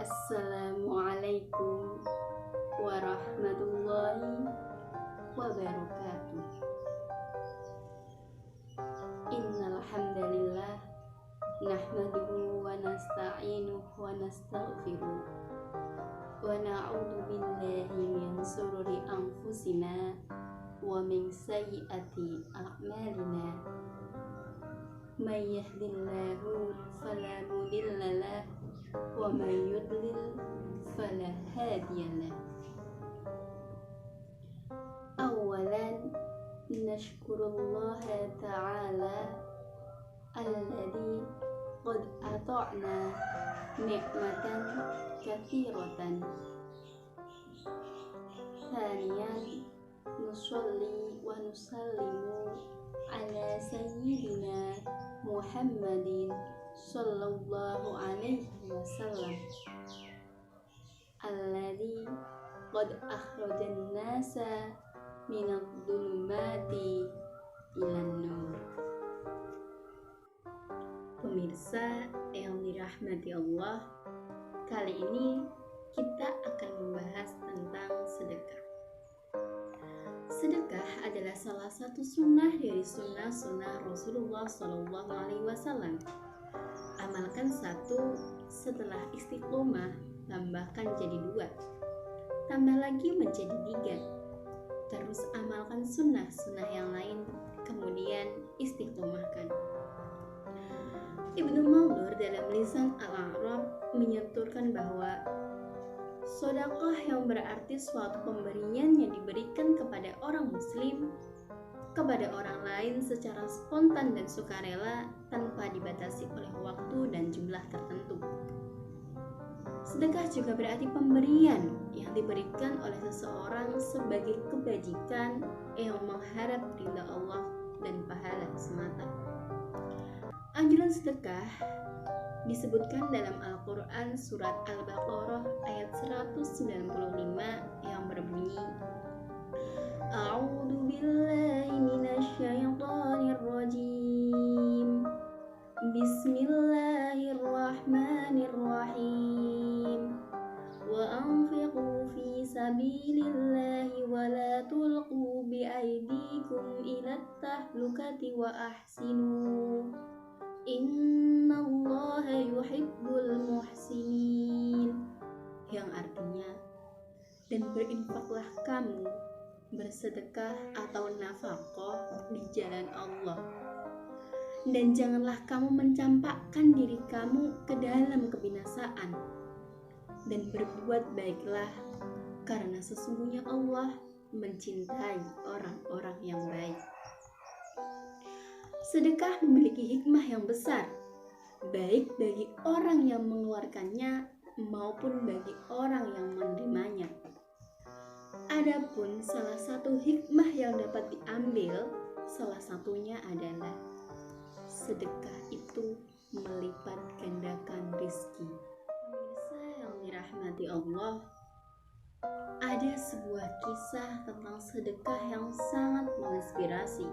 Assalamualaikum warahmatullahi wabarakatuh. Innal hamdalillah nahmaduhu wa nasta'inuhu wa nastaghfiruh wa na'udzu billahi min shururi anfusina wa min sayyiati a'malina. May yahdihillahu fala mudilla lahu wa may yudlil fala hadiya lahu. Awalan nashkurullaha ta'ala alladzi qad ata'na ni'matan katsiratan. Thaniyan nusalli wa nusallimu ala sayyidina Muhammadin sallallahu alaihi wasallam alladzi qad akhrajan nasa minadh dhulumati ilan nur. Pemirsa yang dirahmati Allah, kali ini kita akan membahas tentang sedekah. Sedekah adalah salah satu sunnah dari sunnah-sunnah Rasulullah Shallallahu Alaihi Wasallam. Amalkan satu, setelah istiqomah tambahkan jadi dua, tambah lagi menjadi tiga. Terus amalkan sunnah-sunnah yang lain, kemudian istiqomahkan. Ibnu Maldor dalam Lisan Al-A'rab menyeturkan bahwa sedekah yang berarti suatu pemberian yang diberikan kepada orang muslim kepada orang lain secara spontan dan sukarela tanpa dibatasi oleh waktu dan jumlah tertentu. Sedekah juga berarti pemberian yang diberikan oleh seseorang sebagai kebajikan yang mengharap ridha Allah dan pahala semata. Anjuran sedekah disebutkan dalam Al-Quran surat Al-Baqarah ayat 195 yang berbunyi, A'udzu billahi minasyaitonir rajim. Bismillahirrahmanirrahim. Wa anfiqu fi sabilillahi wa la tulqu bi aydikum ila tahlukati wa ahsinu. Innallaha yuhibbul muhsinin, yang artinya, dan berinfaklah kamu, bersedekah atau nafkah di jalan Allah, dan janganlah kamu mencampakkan diri kamu ke dalam kebinasaan, dan berbuat baiklah, karena sesungguhnya Allah mencintai orang-orang yang baik. Sedekah memiliki hikmah yang besar, baik bagi orang yang mengeluarkannya maupun bagi orang yang menerimanya. Adapun salah satu hikmah yang dapat diambil, salah satunya adalah sedekah itu melipat gandakan rezeki. Pemirsa yang dirahmati Allah, ada sebuah kisah tentang sedekah yang sangat menginspirasi.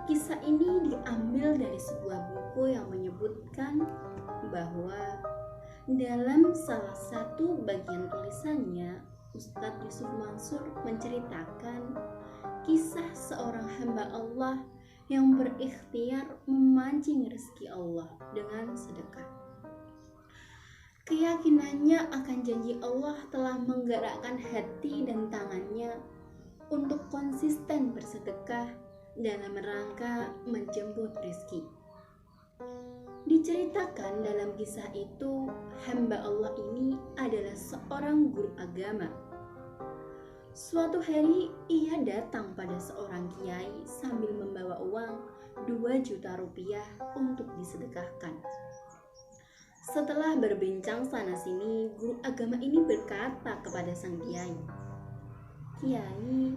Kisah ini diambil dari sebuah buku yang menyebutkan bahwa dalam salah satu bagian tulisannya, Ustadz Yusuf Mansur menceritakan kisah seorang hamba Allah yang berikhtiar memancing rezeki Allah dengan sedekah. Keyakinannya akan janji Allah telah menggerakkan hati dan tangannya untuk konsisten bersedekah dalam rangka menjemput rezeki. Diceritakan dalam kisah itu, hamba Allah ini adalah seorang guru agama. Suatu hari ia datang pada seorang kiai sambil membawa uang 2 juta rupiah untuk disedekahkan. Setelah berbincang sana sini, guru agama ini berkata kepada sang kiai, "Kiai,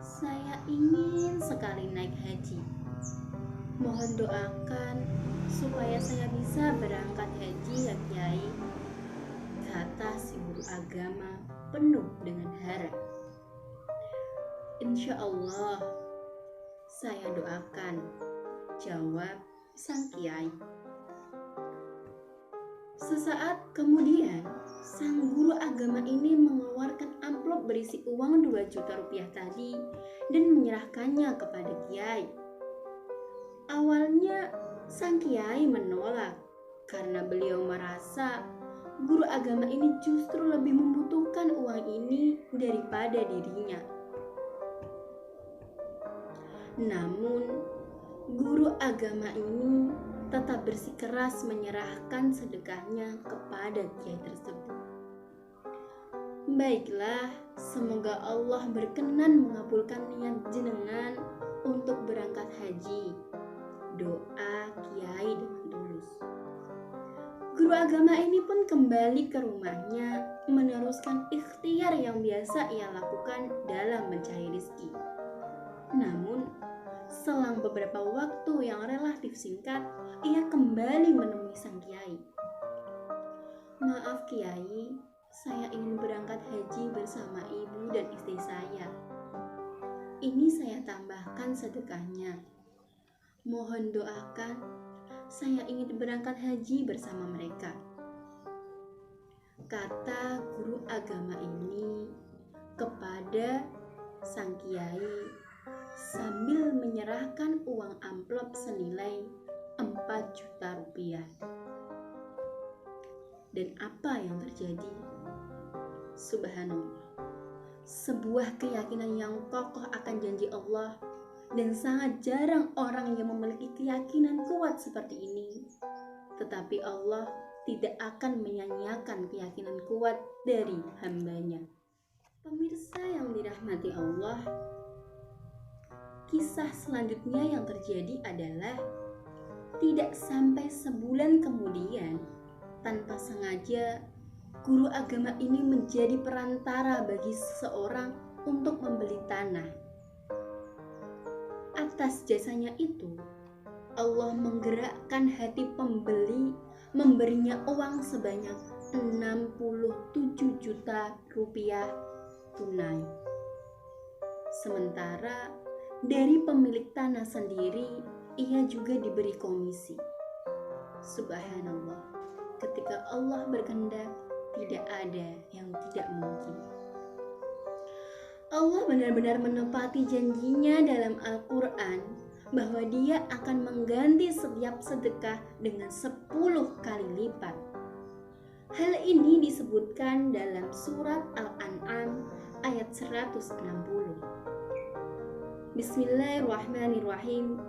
saya ingin sekali naik haji. Mohon doakan supaya saya bisa berangkat haji ya Kiai," kata si guru agama penuh dengan harap. "Insya Allah, saya doakan," jawab sang kiai. Sesaat kemudian, sang guru agama ini mengeluarkan amplop berisi uang 2 juta rupiah tadi dan menyerahkannya kepada kiai. Awalnya, sang kiai menolak karena beliau merasa guru agama ini justru lebih membutuhkan uang ini daripada dirinya. Namun, guru agama ini tetap bersikeras menyerahkan sedekahnya kepada kiai tersebut. Baiklah, semoga Allah berkenan mengabulkan niat jenengan untuk berangkat haji. Doa kiai dengan tulus. Guru agama ini pun kembali ke rumahnya meneruskan ikhtiar yang biasa ia lakukan dalam mencari rezeki. Namun, selang beberapa waktu yang relatif singkat, ia kembali menemui sang kiai. Maaf kiai, saya ingin berangkat haji bersama ibu dan istri saya. Ini saya tambahkan sedekahnya. Mohon doakan, saya ingin berangkat haji bersama mereka. Kata guru agama ini kepada sang kiai sambil menyerahkan uang amplop senilai 4 juta rupiah. Dan apa yang terjadi? Subhanallah, sebuah keyakinan yang kokoh akan janji Allah, dan sangat jarang orang yang memiliki keyakinan kuat seperti ini. Tetapi Allah tidak akan menyanyiakan keyakinan kuat dari hambanya. Pemirsa yang dirahmati Allah, kisah selanjutnya yang terjadi adalah tidak sampai sebulan kemudian, tanpa sengaja, guru agama ini menjadi perantara bagi seseorang untuk membeli tanah. Atas jasanya itu, Allah menggerakkan hati pembeli memberinya uang sebanyak 67 juta rupiah tunai. Sementara dari pemilik tanah sendiri, ia juga diberi komisi. Subhanallah, ketika Allah berkehendak, tidak ada yang tidak mungkin. Allah benar-benar menepati janjinya dalam Al-Quran bahwa Dia akan mengganti setiap sedekah dengan 10 kali lipat. Hal ini disebutkan dalam surat Al-An'am ayat 160. Bismillahirrahmanirrahim.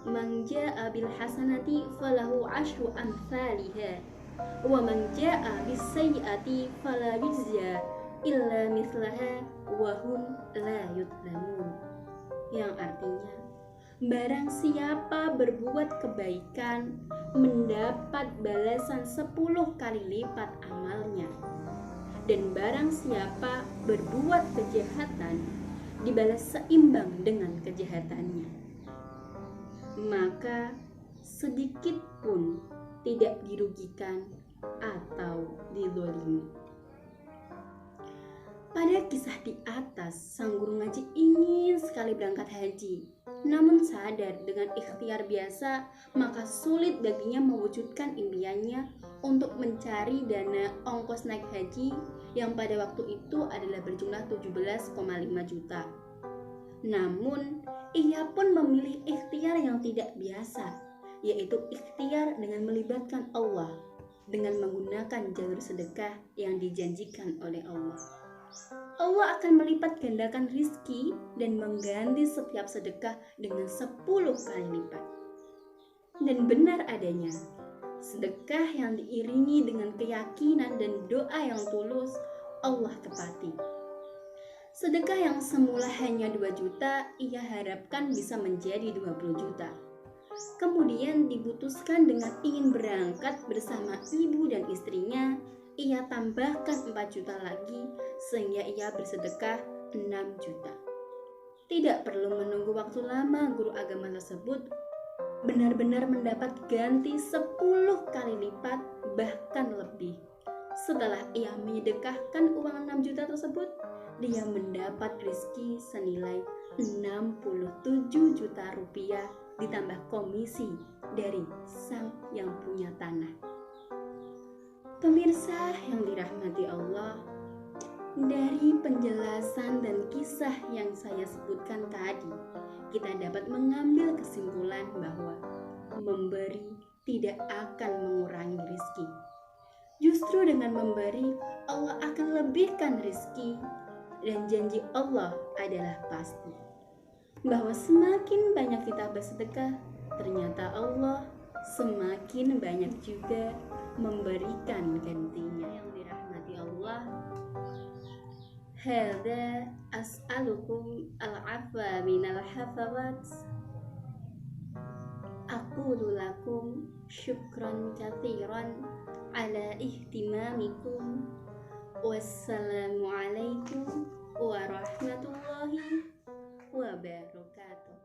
Man jaa'a bil hasanati falahu asyru amsalihha wa man jaa'a bis sayyi'ati fala yujza illa mithlaha wa hum la yudlamun. Yang artinya, barang siapa berbuat kebaikan mendapat balasan 10 kali lipat amalnya, dan barang siapa berbuat kejahatan dibalas seimbang dengan kejahatannya, maka sedikit pun tidak dirugikan atau dizalimi. Pada kisah di atas, sang guru ngaji ingin sekali berangkat haji, namun sadar dengan ikhtiar biasa, maka sulit baginya mewujudkan impiannya untuk mencari dana ongkos naik haji yang pada waktu itu adalah berjumlah 17,5 juta. Namun, ia pun memilih ikhtiar yang tidak biasa, yaitu ikhtiar dengan melibatkan Allah, dengan menggunakan jalur sedekah yang dijanjikan oleh Allah. Allah akan melipat gandakan rizki dan mengganti setiap sedekah dengan 10 kali lipat. Dan benar adanya, sedekah yang diiringi dengan keyakinan dan doa yang tulus, Allah tepati. Sedekah yang semula hanya 2 juta, ia harapkan bisa menjadi 20 juta. Kemudian diputuskan dengan ingin berangkat bersama ibu dan istrinya, ia tambahkan 4 juta lagi sehingga ia bersedekah 6 juta. Tidak perlu menunggu waktu lama, guru agama tersebut benar-benar mendapat ganti 10 kali lipat bahkan lebih. Setelah ia menyedekahkan uang 6 juta tersebut, dia mendapat rezeki senilai 67 juta rupiah ditambah komisi dari sang yang punya tanah. Pemirsa yang dirahmati Allah, dari penjelasan dan kisah yang saya sebutkan tadi, kita dapat mengambil kesimpulan bahwa memberi tidak akan mengurangi rezeki. Justru dengan memberi, Allah akan lebihkan rezeki, dan janji Allah adalah pasti. Bahwa semakin banyak kita bersedekah, ternyata Allah semakin banyak juga memberikan gantinya. Yang dirahmati Allah, hadza as'alukum al-'afwa minal hafawat. Aqulu lakum syukran katsiran ala ihtimamikum. Wassalamualaikum warahmatullahi wabarakatuh.